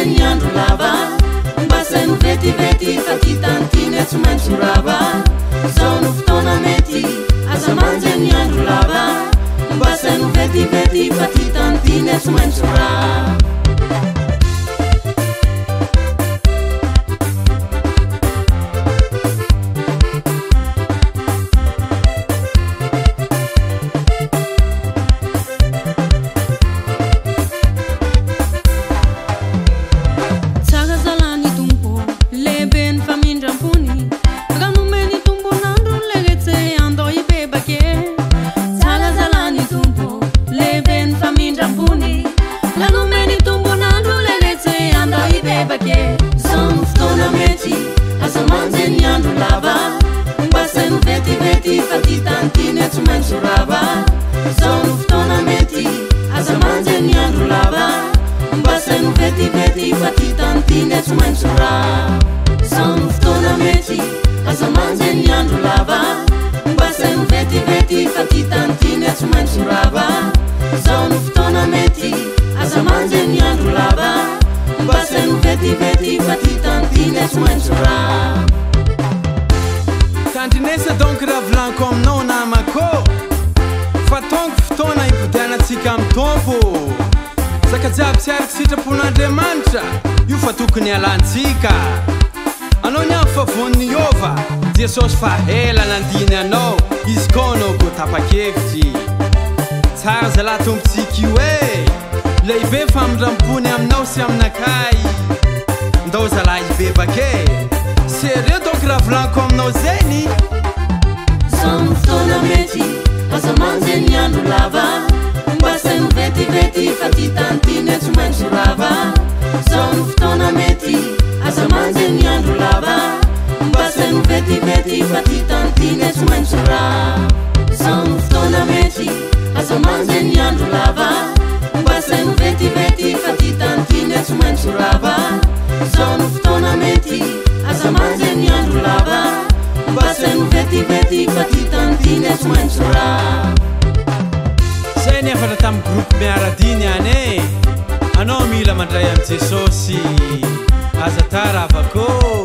azamanjeny andro lava mba saino vetivety fa ty tantiny tsy maintsy rava zao no fotoana mety azamanjeny andro lava mba saino vetivety fa ty tantiny tsy maintsy rava Sono fotoana mety azamanjeny andro lava mba saino vetivety fa ty tantiny tsy maintsy rava Sono fotoana mety azamanjeny andro lava mba saino vetivety fa ty tantiny tsy maintsy rava Sono fotoana mety azamanjeny andro lava mba saino vetivety fa ty tantiny tsy maintsy rava Sono fotoana mety azamanjeny andro lava mba saino vetivety fa ty tantiny tsy maintsy rava Tandrinesa donc raha volaniko aminao namako fa tonga fotoana ipodianatsika amin'ny tompo saka jiaby tsy ariky sitrapon'Andriamanitra io fa tokony alantsika anao niany fa voniny Jehova Jesosy fa ela nandiny anao izy koa anao go tapa-kevitry tsara zalahy tompontsika io lehibe famindram-pony aminao sy aminakay ndao zalahy ibebake sérieux donc raha volaniko aminao zeny Sono fotoana mety azamanjeny andro lava mba saino vetivety fa ty tantiny tsy maintsy rava Sono fotoana mety azamanjeny andro lava mba saino vetivety fa ty tantiny tsy maintsy rava Sono fotoana mety azamanjeny andro lava mba saino vetivety fa ty tantiny tsy maintsy rava Sono fotoana mety azamanjeny andro lava mba saino vetivety fa ty tantiny tsy maintsy rava zay niafatra tamin'ny groupe miaradiny any anao mila mandray amin'i Jesosy aza tara avako